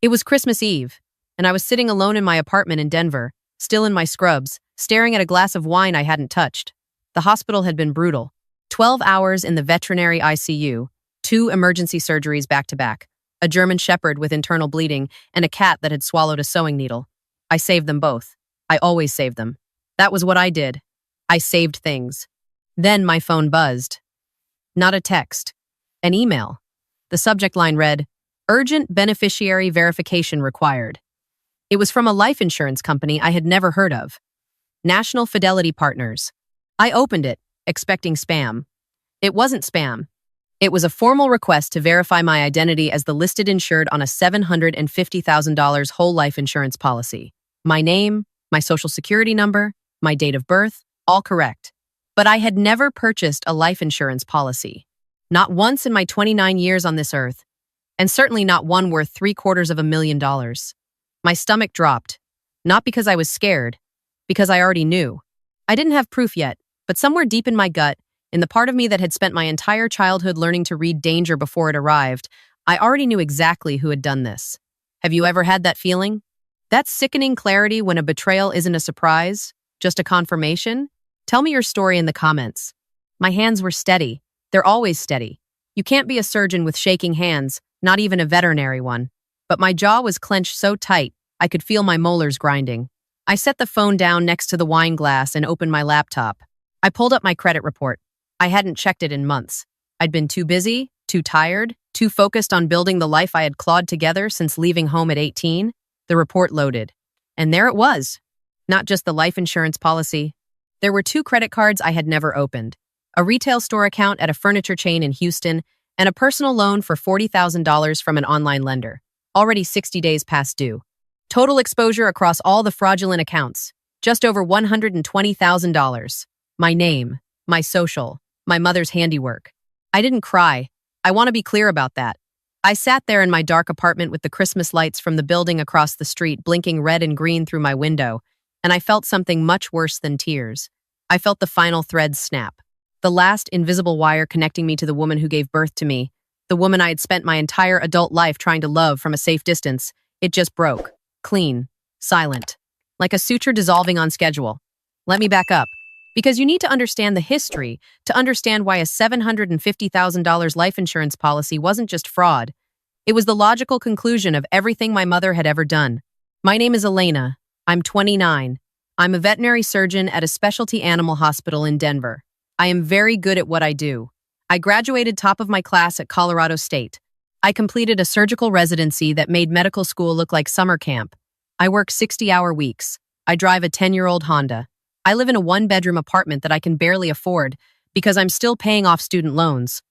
It was Christmas Eve, and I was sitting alone in my apartment in Denver, still in my scrubs, staring at a glass of wine I hadn't touched. The hospital had been brutal. 12 hours in the veterinary ICU, 2 emergency surgeries back to back, a German shepherd with internal bleeding, and a cat that had swallowed a sewing needle. I saved them both. I always save them. That was what I did. I saved things. Then my phone buzzed. Not a text. An email. The subject line read, "Urgent beneficiary verification required." It was from a life insurance company I had never heard of. National Fidelity Partners. I opened it, expecting spam. It wasn't spam. It was a formal request to verify my identity as the listed insured on a $750,000 whole life insurance policy. My name, my social security number, my date of birth, all correct. But I had never purchased a life insurance policy. Not once in my 29 years on this earth, and certainly not one worth $750,000. My stomach dropped, not because I was scared, because I already knew. I didn't have proof yet, but somewhere deep in my gut, in the part of me that had spent my entire childhood learning to read danger before it arrived, I already knew exactly who had done this. Have you ever had that feeling? That sickening clarity when a betrayal isn't a surprise, just a confirmation? Tell me your story in the comments. My hands were steady. They're always steady. You can't be a surgeon with shaking hands, not even a veterinary one. But my jaw was clenched so tight, I could feel my molars grinding. I set the phone down next to the wine glass and opened my laptop. I pulled up my credit report. I hadn't checked it in months. I'd been too busy, too tired, too focused on building the life I had clawed together since leaving home at 18. The report loaded. And there it was. Not just the life insurance policy. There were 2 credit cards I had never opened. A retail store account at a furniture chain in Houston, and a personal loan for $40,000 from an online lender, already 60 days past due. Total exposure across all the fraudulent accounts, just over $120,000. My name, my social, my mother's handiwork. I didn't cry. I want to be clear about that. I sat there in my dark apartment with the Christmas lights from the building across the street blinking red and green through my window, and I felt something much worse than tears. I felt the final thread snap. The last invisible wire connecting me to the woman who gave birth to me, the woman I had spent my entire adult life trying to love from a safe distance, it just broke. Clean. Silent. Like a suture dissolving on schedule. Let me back up. Because you need to understand the history to understand why a $750,000 life insurance policy wasn't just fraud. It was the logical conclusion of everything my mother had ever done. My name is Elena. I'm 29. I'm a veterinary surgeon at a specialty animal hospital in Denver. I am very good at what I do. I graduated top of my class at Colorado State. I completed a surgical residency that made medical school look like summer camp. I work 60-hour weeks. I drive a 10-year-old Honda. I live in a 1-bedroom apartment that I can barely afford because I'm still paying off student loans.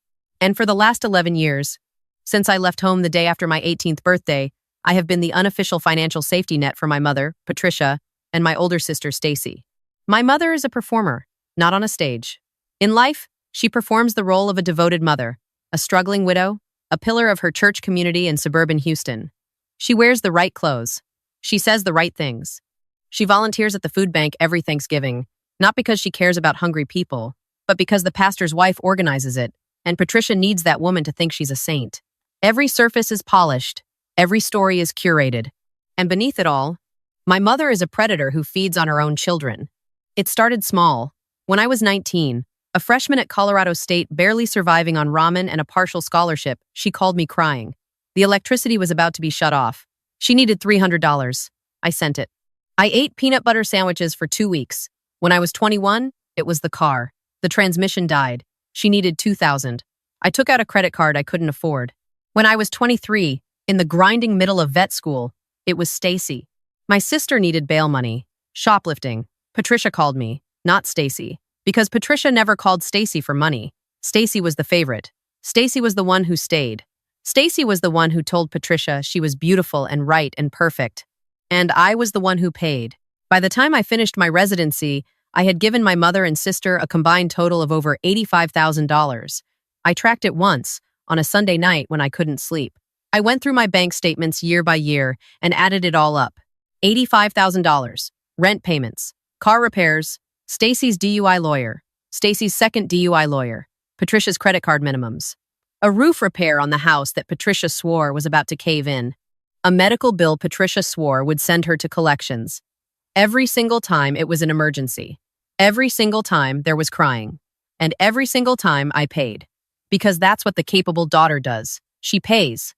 And for the last 11 years, since I left home the day after my 18th birthday, I have been the unofficial financial safety net for my mother, Patricia, and my older sister, Stacy. My mother is a performer, not on a stage. In life, she performs the role of a devoted mother, a struggling widow, a pillar of her church community in suburban Houston. She wears the right clothes. She says the right things. She volunteers at the food bank every Thanksgiving, not because she cares about hungry people, but because the pastor's wife organizes it, and Patricia needs that woman to think she's a saint. Every surface is polished. Every story is curated. And beneath it all, my mother is a predator who feeds on her own children. It started small. When I was 19, a freshman at Colorado State barely surviving on ramen and a partial scholarship, she called me crying. The electricity was about to be shut off. She needed $300. I sent it. I ate peanut butter sandwiches for 2 weeks. When I was 21, it was the car. The transmission died. She needed $2,000. I took out a credit card I couldn't afford. When I was 23, in the grinding middle of vet school, it was Stacy. My sister needed bail money. Shoplifting. Patricia called me, not Stacy. Because Patricia never called Stacy for money. Stacy was the favorite. Stacy was the one who stayed. Stacy was the one who told Patricia she was beautiful and right and perfect. And I was the one who paid. By the time I finished my residency, I had given my mother and sister a combined total of over $85,000. I tracked it once, on a Sunday night when I couldn't sleep. I went through my bank statements year by year and added it all up. $85,000. Rent payments. Car repairs. Stacy's DUI lawyer. Stacy's second DUI lawyer. Patricia's credit card minimums. A roof repair on the house that Patricia swore was about to cave in. A medical bill Patricia swore would send her to collections. Every single time it was an emergency. Every single time there was crying. And every single time I paid. Because that's what the capable daughter does. She pays.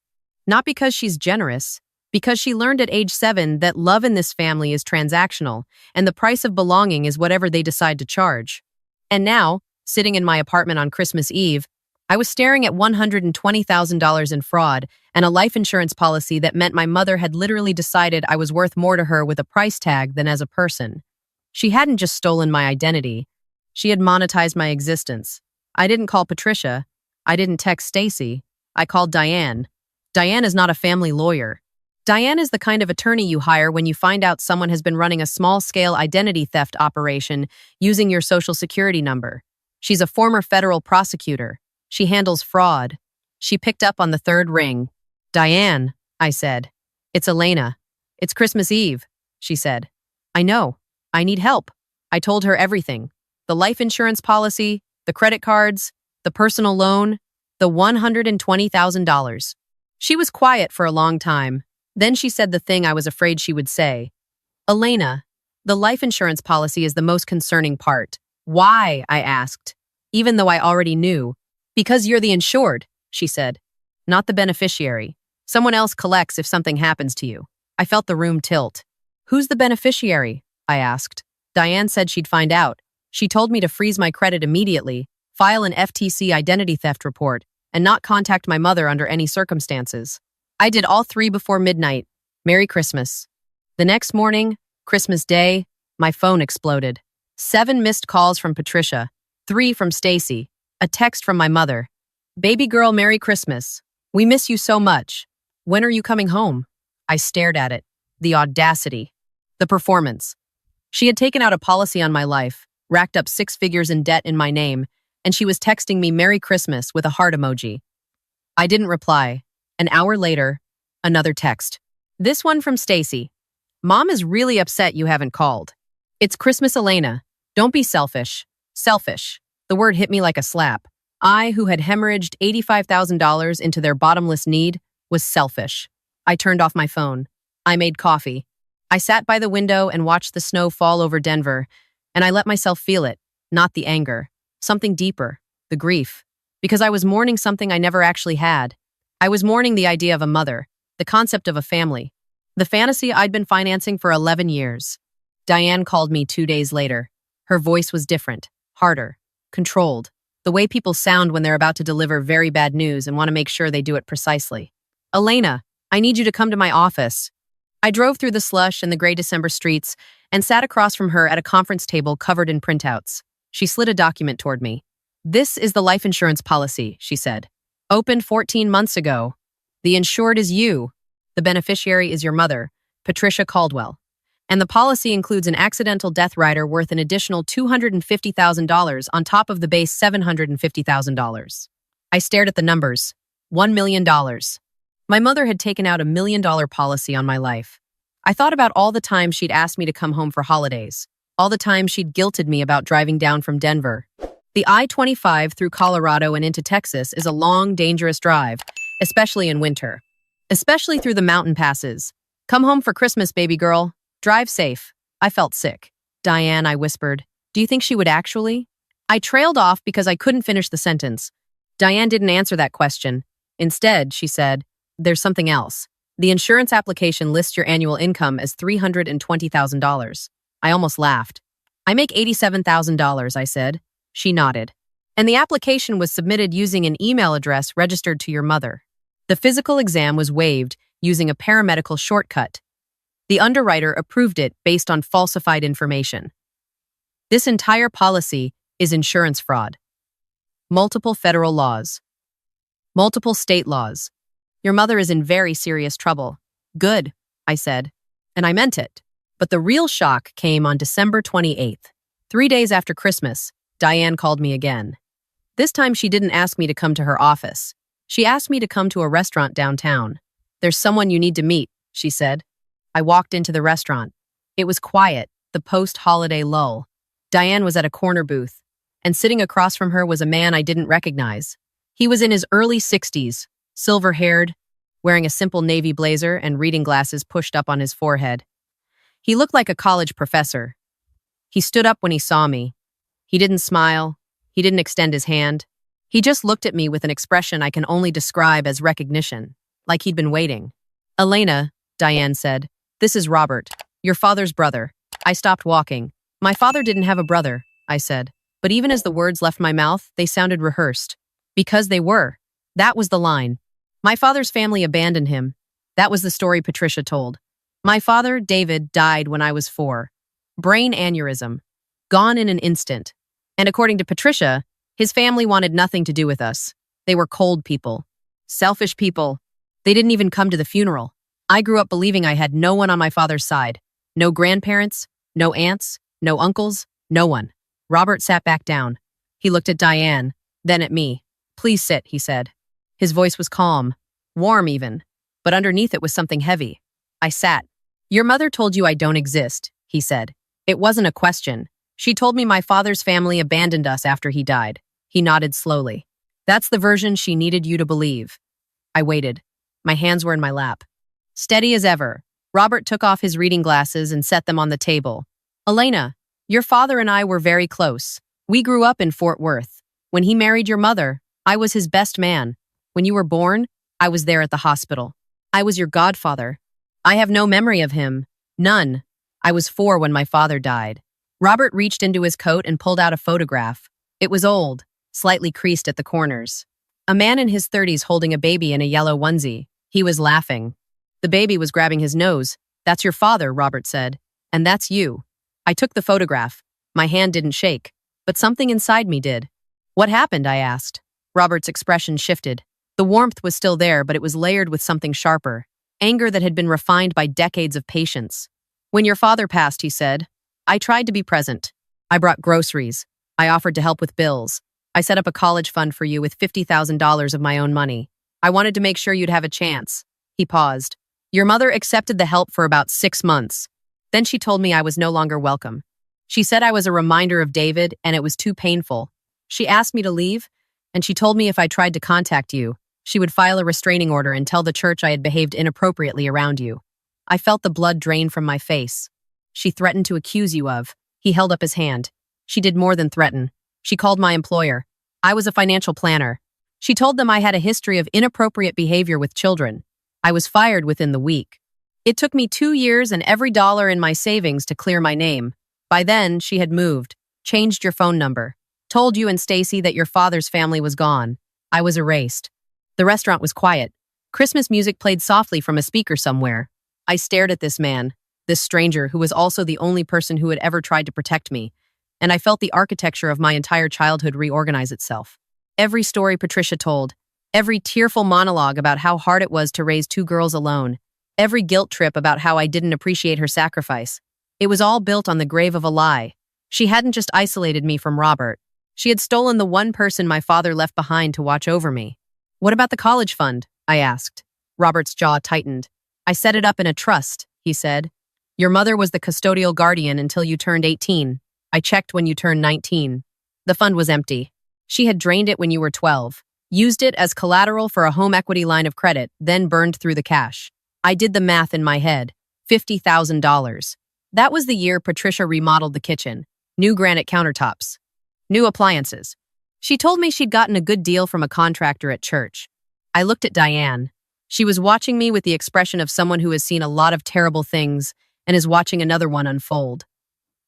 Not because she's generous, because she learned at age 7 that love in this family is transactional, and the price of belonging is whatever they decide to charge. And now, sitting in my apartment on Christmas Eve, I was staring at $120,000 in fraud and a life insurance policy that meant my mother had literally decided I was worth more to her with a price tag than as a person. She hadn't just stolen my identity. She had monetized my existence. I didn't call Patricia. I didn't text Stacy. I called Diane. Diane is not a family lawyer. Diane is the kind of attorney you hire when you find out someone has been running a small-scale identity theft operation using your social security number. She's a former federal prosecutor. She handles fraud. She picked up on the third ring. "Diane," I said. "It's Elena. It's Christmas Eve," she said. "I know. I need help." I told her everything. The life insurance policy, the credit cards, the personal loan, the $120,000. She was quiet for a long time. Then she said the thing I was afraid she would say. "Elena, the life insurance policy is the most concerning part." "Why?" I asked, even though I already knew. "Because you're the insured," she said, "not the beneficiary. Someone else collects if something happens to you." I felt the room tilt. "Who's the beneficiary?" I asked. Diane said she'd find out. She told me to freeze my credit immediately, file an FTC identity theft report, and not contact my mother under any circumstances. I did all three before midnight. Merry Christmas. The next morning, Christmas Day, my phone exploded. 7 missed calls from Patricia, 3 from Stacy, a text from my mother. "Baby girl, Merry Christmas. We miss you so much. When are you coming home?" I stared at it. The audacity. The performance. She had taken out a policy on my life, racked up 6 figures in debt in my name, and she was texting me Merry Christmas with a heart emoji. I didn't reply. An hour later, another text. This one from Stacy. "Mom is really upset you haven't called. It's Christmas, Elena. Don't be selfish." Selfish. The word hit me like a slap. I, who had hemorrhaged $85,000 into their bottomless need, was selfish. I turned off my phone. I made coffee. I sat by the window and watched the snow fall over Denver, and I let myself feel it, not the anger. Something deeper, the grief. Because I was mourning something I never actually had. I was mourning the idea of a mother, the concept of a family, the fantasy I'd been financing for 11 years. Diane called me 2 days later. Her voice was different, harder, controlled, the way people sound when they're about to deliver very bad news and want to make sure they do it precisely. "Elena, I need you to come to my office." I drove through the slush and the gray December streets and sat across from her at a conference table covered in printouts. She slid a document toward me. "This is the life insurance policy," she said. "Opened 14 months ago. The insured is you. The beneficiary is your mother, Patricia Caldwell. And the policy includes an accidental death rider worth an additional $250,000 on top of the base $750,000. I stared at the numbers. $1 million. My mother had taken out $1 million policy on my life. I thought about all the times she'd asked me to come home for holidays, all the times she'd guilted me about driving down from Denver. The I-25 through Colorado and into Texas is a long, dangerous drive, especially in winter. Especially through the mountain passes. "Come home for Christmas, baby girl. Drive safe." I felt sick. "Diane," I whispered, "do you think she would actually?" I trailed off because I couldn't finish the sentence. Diane didn't answer that question. Instead, she said, "There's something else. The insurance application lists your annual income as $320,000. I almost laughed. "I make $87,000, I said. She nodded. "And the application was submitted using an email address registered to your mother. The physical exam was waived using a paramedical shortcut. The underwriter approved it based on falsified information. This entire policy is insurance fraud. Multiple federal laws. Multiple state laws. Your mother is in very serious trouble." "Good," I said. And I meant it. But the real shock came on December 28th. 3 days after Christmas, Diane called me again. This time she didn't ask me to come to her office. She asked me to come to a restaurant downtown. "There's someone you need to meet," she said. I walked into the restaurant. It was quiet, the post-holiday lull. Diane was at a corner booth, and sitting across from her was a man I didn't recognize. He was in his early 60s, silver-haired, wearing a simple navy blazer and reading glasses pushed up on his forehead. He looked like a college professor. He stood up when he saw me. He didn't smile. He didn't extend his hand. He just looked at me with an expression I can only describe as recognition, like he'd been waiting. "Elena," Diane said, "this is Robert, your father's brother." I stopped walking. "My father didn't have a brother," I said. But even as the words left my mouth, they sounded rehearsed. Because they were. That was the line. My father's family abandoned him. That was the story Patricia told. My father, David, died when I was 4. Brain aneurysm. Gone in an instant. And according to Patricia, his family wanted nothing to do with us. They were cold people. Selfish people. They didn't even come to the funeral. I grew up believing I had no one on my father's side. No grandparents, no aunts, no uncles, no one. Robert sat back down. He looked at Diane, then at me. "Please sit," he said. His voice was calm, warm even, but underneath it was something heavy. I sat. "Your mother told you I don't exist," he said. "It wasn't a question. She told me my father's family abandoned us after he died." He nodded slowly. "That's the version she needed you to believe." I waited. My hands were in my lap. Steady as ever, Robert took off his reading glasses and set them on the table. "Elena, your father and I were very close. We grew up in Fort Worth. When he married your mother, I was his best man. When you were born, I was there at the hospital. I was your godfather. I have no memory of him. None. I was 4 when my father died." Robert reached into his coat and pulled out a photograph. It was old, slightly creased at the corners. A man in his 30s holding a baby in a yellow onesie. He was laughing. The baby was grabbing his nose. "That's your father," Robert said. "And that's you." I took the photograph. My hand didn't shake, but something inside me did. "What happened?" I asked. Robert's expression shifted. The warmth was still there, but it was layered with something sharper. Anger that had been refined by decades of patience. "When your father passed," he said, "I tried to be present. I brought groceries. I offered to help with bills. I set up a college fund for you with $50,000 of my own money. I wanted to make sure you'd have a chance." He paused. "Your mother accepted the help for about 6 months. Then she told me I was no longer welcome. She said I was a reminder of David and it was too painful. She asked me to leave, and she told me if I tried to contact you, she would file a restraining order and tell the church I had behaved inappropriately around you." I felt the blood drain from my face. "She threatened to accuse you of." He held up his hand. "She did more than threaten. She called my employer. I was a financial planner. She told them I had a history of inappropriate behavior with children. I was fired within the week. It took me 2 years and every dollar in my savings to clear my name. By then, she had moved, changed your phone number, told you and Stacy that your father's family was gone. I was erased. The restaurant was quiet. Christmas music played softly from a speaker somewhere. I stared at this man, this stranger who was also the only person who had ever tried to protect me, and I felt the architecture of my entire childhood reorganize itself. Every story Patricia told, every tearful monologue about how hard it was to raise 2 girls alone, every guilt trip about how I didn't appreciate her sacrifice, it was all built on the grave of a lie. She hadn't just isolated me from Robert. She had stolen the one person my father left behind to watch over me. "What about the college fund?" I asked. Robert's jaw tightened. "I set it up in a trust," he said. "Your mother was the custodial guardian until you turned 18. I checked when you turned 19. The fund was empty. She had drained it when you were 12, used it as collateral for a home equity line of credit, then burned through the cash. I did the math in my head. $50,000. That was the year Patricia remodeled the kitchen. New granite countertops. New appliances. She told me she'd gotten a good deal from a contractor at church. I looked at Diane. She was watching me with the expression of someone who has seen a lot of terrible things and is watching another one unfold.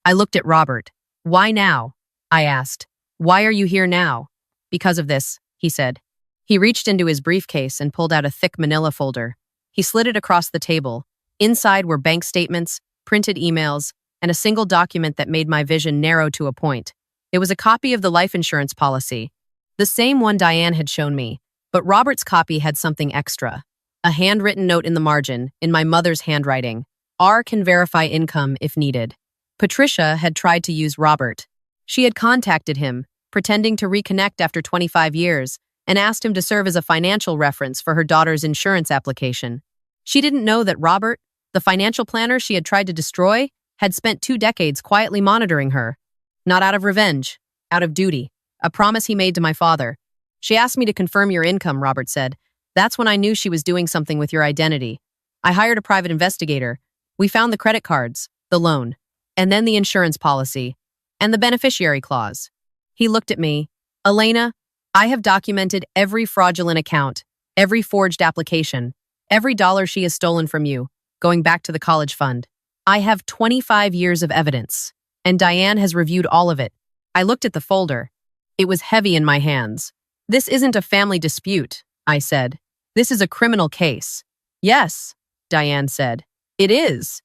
I looked at Robert. "Why now?" I asked. "Why are you here now?" "Because of this," he said. He reached into his briefcase and pulled out a thick manila folder. He slid it across the table. Inside were bank statements, printed emails, and a single document that made my vision narrow to a point. It was a copy of the life insurance policy, the same one Diane had shown me, but Robert's copy had something extra. A handwritten note in the margin, in my mother's handwriting. "R can verify income if needed." Patricia had tried to use Robert. She had contacted him, pretending to reconnect after 25 years, and asked him to serve as a financial reference for her daughter's insurance application. She didn't know that Robert, the financial planner she had tried to destroy, had spent 2 decades quietly monitoring her. Not out of revenge, out of duty, a promise he made to my father. "She asked me to confirm your income," Robert said. That's when I knew she was doing something with your identity. I hired a private investigator. We found the credit cards, the loan, and then the insurance policy, and the beneficiary clause. He looked at me. Elena, I have documented every fraudulent account, every forged application, every dollar she has stolen from you, going back to the college fund. I have 25 years of evidence, and Diane has reviewed all of it. I looked at the folder. It was heavy in my hands. This isn't a family dispute, I said. This is a criminal case. Yes, Diane said. It is.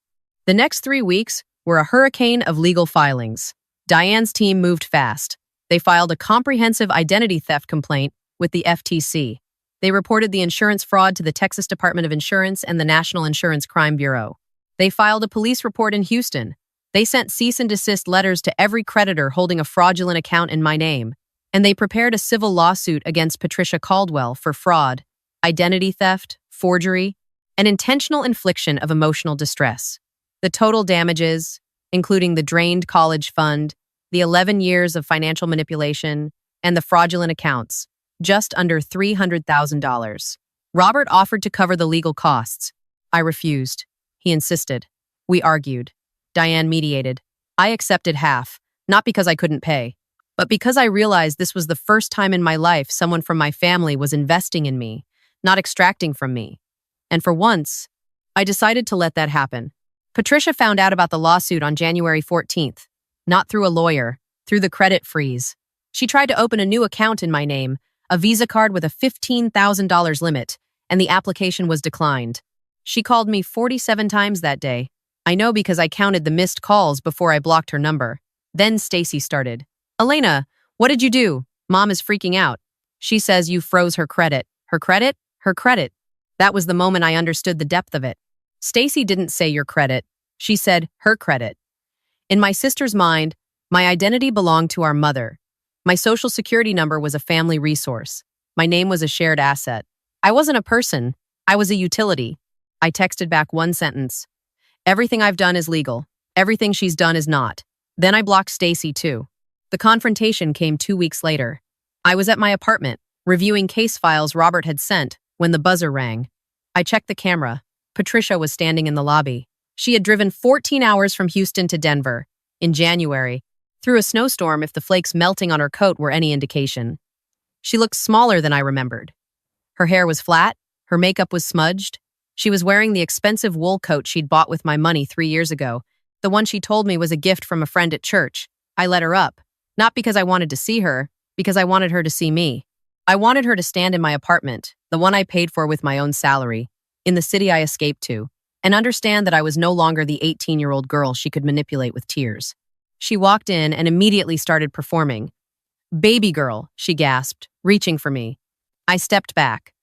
The next 3 weeks were a hurricane of legal filings. Diane's team moved fast. They filed a comprehensive identity theft complaint with the FTC. They reported the insurance fraud to the Texas Department of Insurance and the National Insurance Crime Bureau. They filed a police report in Houston. They sent cease and desist letters to every creditor holding a fraudulent account in my name. And they prepared a civil lawsuit against Patricia Caldwell for fraud, identity theft, forgery, and intentional infliction of emotional distress. The total damages, including the drained college fund, the 11 years of financial manipulation, and the fraudulent accounts, just under $300,000. Robert offered to cover the legal costs. I refused. He insisted. We argued. Diane mediated. I accepted half, not because I couldn't pay, but because I realized this was the first time in my life someone from my family was investing in me, not extracting from me. And for once, I decided to let that happen. Patricia found out about the lawsuit on January 14th, not through a lawyer, through the credit freeze. She tried to open a new account in my name, a Visa card with a $15,000 limit, and the application was declined. She called me 47 times that day. I know because I counted the missed calls before I blocked her number. Then Stacy started. Elena, what did you do? Mom is freaking out. She says you froze her credit. Her credit? Her credit. That was the moment I understood the depth of it. Stacy didn't say your credit. She said her credit. In my sister's mind, my identity belonged to our mother. My social security number was a family resource. My name was a shared asset. I wasn't a person. I was a utility. I texted back one sentence. Everything I've done is legal. Everything she's done is not. Then I blocked Stacy too. The confrontation came 2 weeks later. I was at my apartment, reviewing case files Robert had sent, when the buzzer rang. I checked the camera. Patricia was standing in the lobby. She had driven 14 hours from Houston to Denver, in January, through a snowstorm if the flakes melting on her coat were any indication. She looked smaller than I remembered. Her hair was flat, her makeup was smudged. She was wearing the expensive wool coat she'd bought with my money 3 years ago, the one she told me was a gift from a friend at church. I let her up, not because I wanted to see her, because I wanted her to see me. I wanted her to stand in my apartment, the one I paid for with my own salary, in the city I escaped to, and understand that I was no longer the 18-year-old girl she could manipulate with tears. She walked in and immediately started performing. "Baby girl," she gasped, reaching for me. I stepped back.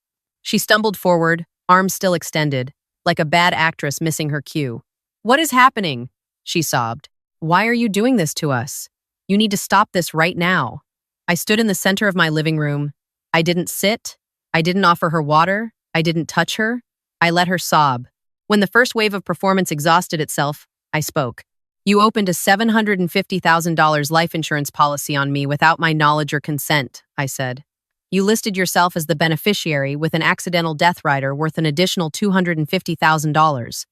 She stumbled forward, arms still extended, like a bad actress missing her cue. "What is happening?" she sobbed. "Why are you doing this to us? You need to stop this right now." I stood in the center of my living room. I didn't sit. I didn't offer her water. I didn't touch her. I let her sob. When the first wave of performance exhausted itself, I spoke. "You opened a $750,000 life insurance policy on me without my knowledge or consent," I said. "You listed yourself as the beneficiary with an accidental death rider worth an additional $250,000.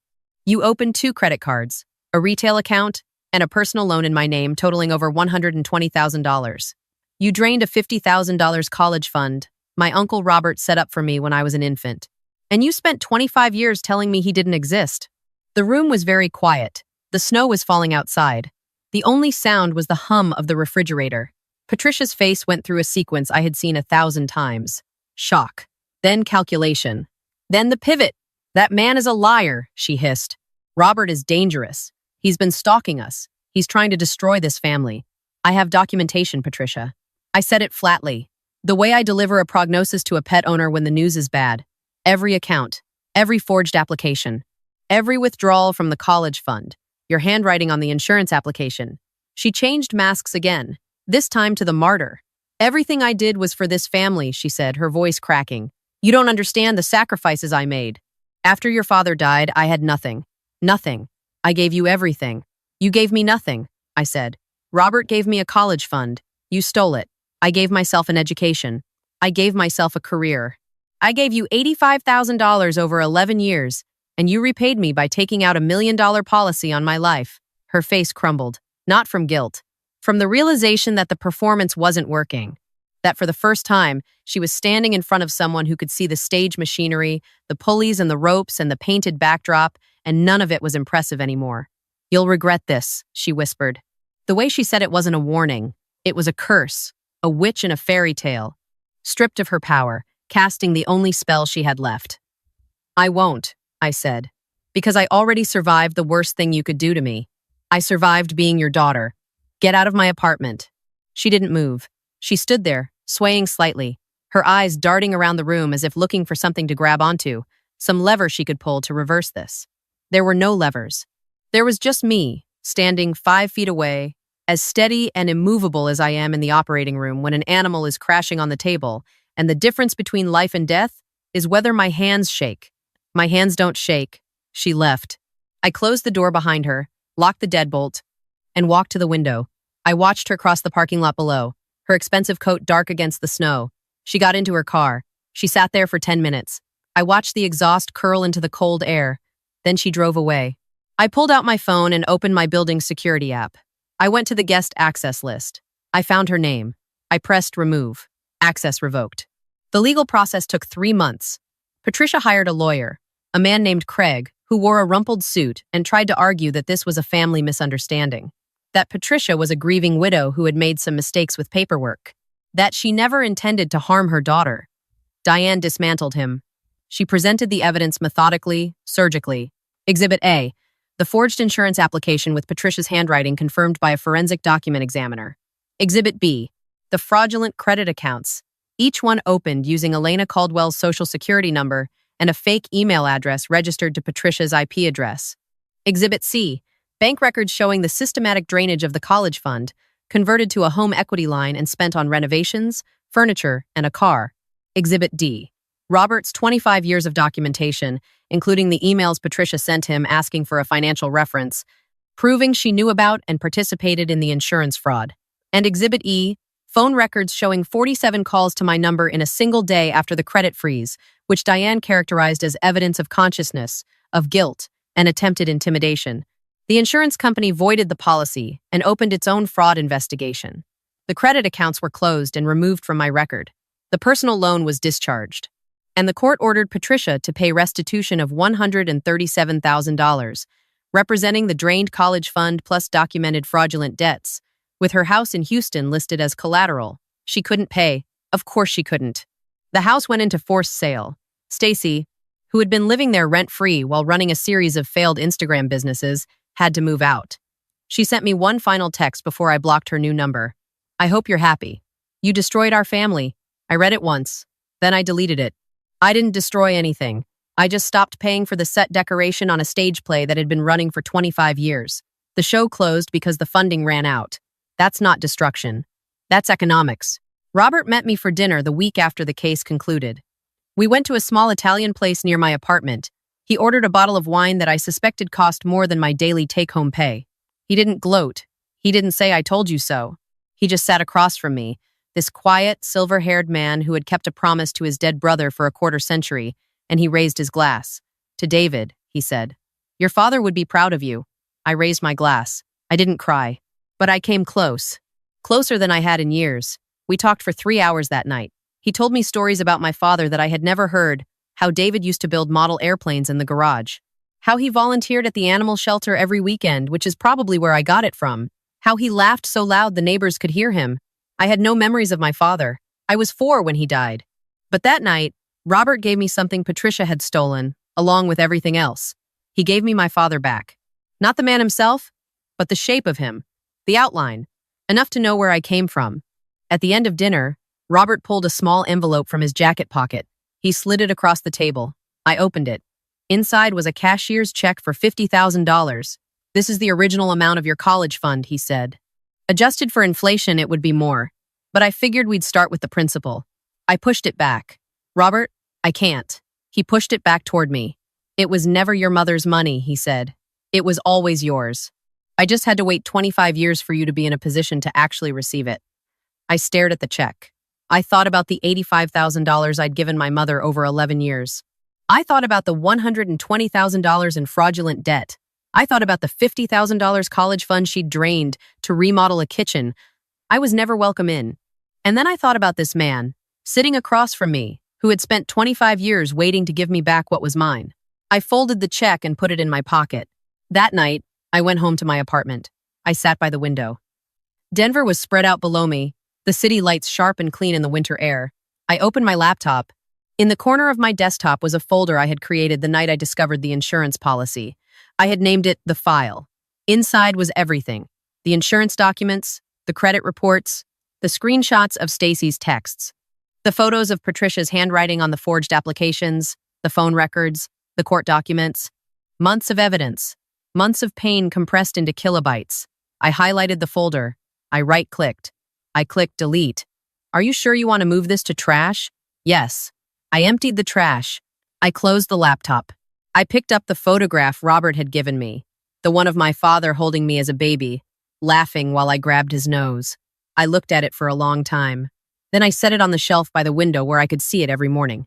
You opened 2 credit cards, a retail account, and a personal loan in my name totaling over $120,000. You drained a $50,000 college fund my Uncle Robert set up for me when I was an infant. And you spent 25 years telling me he didn't exist." The room was very quiet. The snow was falling outside. The only sound was the hum of the refrigerator. Patricia's face went through a sequence I had seen 1,000 times. Shock. Then calculation. Then the pivot. "That man is a liar," she hissed. "Robert is dangerous. He's been stalking us. He's trying to destroy this family. I have documentation, Patricia." I said it flatly. The way I deliver a prognosis to a pet owner when the news is bad. Every account. Every forged application. Every withdrawal from the college fund. Your handwriting on the insurance application. She changed masks again, this time to the martyr. "Everything I did was for this family," she said, her voice cracking. "You don't understand the sacrifices I made. After your father died, I had nothing. Nothing. I gave you everything. You gave me nothing," I said. "Robert gave me a college fund. You stole it. I gave myself an education. I gave myself a career. I gave you $85,000 over 11 years, and you repaid me by taking out $1 million policy on my life. Her face crumbled, not from guilt, from the realization that the performance wasn't working. That for the first time, she was standing in front of someone who could see the stage machinery, the pulleys and the ropes and the painted backdrop, and none of it was impressive anymore. "You'll regret this," she whispered. The way she said it wasn't a warning. It was a curse, a witch in a fairy tale, stripped of her power, casting the only spell she had left. "I won't," I said, "because I already survived the worst thing you could do to me. I survived being your daughter. Get out of my apartment." She didn't move. She stood there, swaying slightly, her eyes darting around the room as if looking for something to grab onto, some lever she could pull to reverse this. There were no levers. There was just me, standing 5 feet away, as steady and immovable as I am in the operating room when an animal is crashing on the table, and the difference between life and death is whether my hands shake. My hands don't shake. She left. I closed the door behind her, locked the deadbolt, and walked to the window. I watched her cross the parking lot below, her expensive coat dark against the snow. She got into her car. She sat there for 10 minutes. I watched the exhaust curl into the cold air. Then she drove away. I pulled out my phone and opened my building security app. I went to the guest access list. I found her name. I pressed remove. Access revoked. The legal process took 3 months. Patricia hired a lawyer, a man named Craig, who wore a rumpled suit and tried to argue that this was a family misunderstanding, that Patricia was a grieving widow who had made some mistakes with paperwork, that she never intended to harm her daughter. Diane dismantled him. She presented the evidence methodically, surgically. Exhibit A, the forged insurance application with Patricia's handwriting confirmed by a forensic document examiner. Exhibit B, the fraudulent credit accounts, each one opened using Elena Caldwell's social security number and a fake email address registered to Patricia's IP address. Exhibit C, bank records showing the systematic drainage of the college fund, converted to a home equity line and spent on renovations, furniture, and a car. Exhibit D, Robert's 25 years of documentation, including the emails Patricia sent him asking for a financial reference, proving she knew about and participated in the insurance fraud. And Exhibit E, phone records showing 47 calls to my number in a single day after the credit freeze, which Diane characterized as evidence of consciousness, of guilt, and attempted intimidation. The insurance company voided the policy and opened its own fraud investigation. The credit accounts were closed and removed from my record. The personal loan was discharged. And the court ordered Patricia to pay restitution of $137,000, representing the drained college fund plus documented fraudulent debts, with her house in Houston listed as collateral. She couldn't pay. Of course she couldn't. The house went into forced sale. Stacy, who had been living there rent-free while running a series of failed Instagram businesses, had to move out. She sent me one final text before I blocked her new number. "I hope you're happy. You destroyed our family." I read it once. Then I deleted it. I didn't destroy anything. I just stopped paying for the set decoration on a stage play that had been running for 25 years. The show closed because the funding ran out. That's not destruction. That's economics. Robert met me for dinner the week after the case concluded. We went to a small Italian place near my apartment. He ordered a bottle of wine that I suspected cost more than my daily take-home pay. He didn't gloat. He didn't say, "I told you so." He just sat across from me, this quiet, silver-haired man who had kept a promise to his dead brother for a quarter century, and he raised his glass. "To David," he said. "Your father would be proud of you." I raised my glass. I didn't cry. But I came close. Closer than I had in years. We talked for 3 hours that night. He told me stories about my father that I had never heard, how David used to build model airplanes in the garage, how he volunteered at the animal shelter every weekend, which is probably where I got it from, how he laughed so loud the neighbors could hear him. I had no memories of my father. I was 4 when he died. But that night, Robert gave me something Patricia had stolen, along with everything else. He gave me my father back. Not the man himself, but the shape of him, the outline, enough to know where I came from. At the end of dinner, Robert pulled a small envelope from his jacket pocket. He slid it across the table. I opened it. Inside was a cashier's check for $50,000. "This is the original amount of your college fund," he said. Adjusted for inflation, it would be more. But I figured we'd start with the principal. I pushed it back. "Robert, I can't." He pushed it back toward me. "It was never your mother's money," he said. "It was always yours. I just had to wait 25 years for you to be in a position to actually receive it." I stared at the check. I thought about the $85,000 I'd given my mother over 11 years. I thought about the $120,000 in fraudulent debt. I thought about the $50,000 college fund she'd drained to remodel a kitchen. I was never welcome in. And then I thought about this man, sitting across from me, who had spent 25 years waiting to give me back what was mine. I folded the check and put it in my pocket. That night, I went home to my apartment. I sat by the window. Denver was spread out below me, the city lights sharp and clean in the winter air. I opened my laptop. In the corner of my desktop was a folder I had created the night I discovered the insurance policy. I had named it The File. Inside was everything: the insurance documents, the credit reports, the screenshots of Stacy's texts, the photos of Patricia's handwriting on the forged applications, the phone records, the court documents. Months of evidence, months of pain compressed into kilobytes. I highlighted the folder. I right-clicked. I clicked delete. Are you sure you want to move this to trash? Yes. I emptied the trash. I closed the laptop. I picked up the photograph Robert had given me, the one of my father holding me as a baby, laughing while I grabbed his nose. I looked at it for a long time. Then I set it on the shelf by the window where I could see it every morning.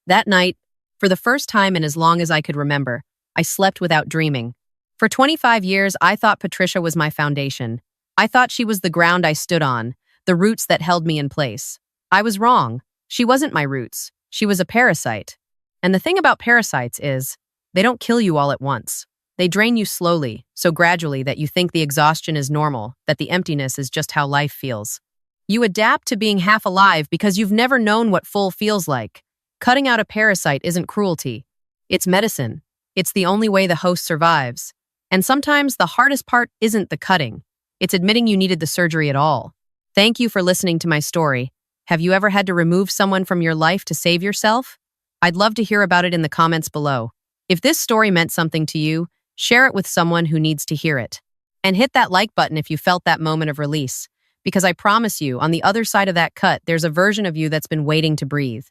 That night, for the first time in as long as I could remember, I slept without dreaming. For 25 years, I thought Patricia was my foundation. I thought she was the ground I stood on, the roots that held me in place. I was wrong. She wasn't my roots. She was a parasite. And the thing about parasites is, they don't kill you all at once. They drain you slowly, so gradually that you think the exhaustion is normal, that the emptiness is just how life feels. You adapt to being half alive because you've never known what full feels like. Cutting out a parasite isn't cruelty. It's medicine. It's the only way the host survives. And sometimes the hardest part isn't the cutting. It's admitting you needed the surgery at all. Thank you for listening to my story. Have you ever had to remove someone from your life to save yourself? I'd love to hear about it in the comments below. If this story meant something to you, share it with someone who needs to hear it. And hit that like button if you felt that moment of release. Because I promise you, on the other side of that cut, there's a version of you that's been waiting to breathe.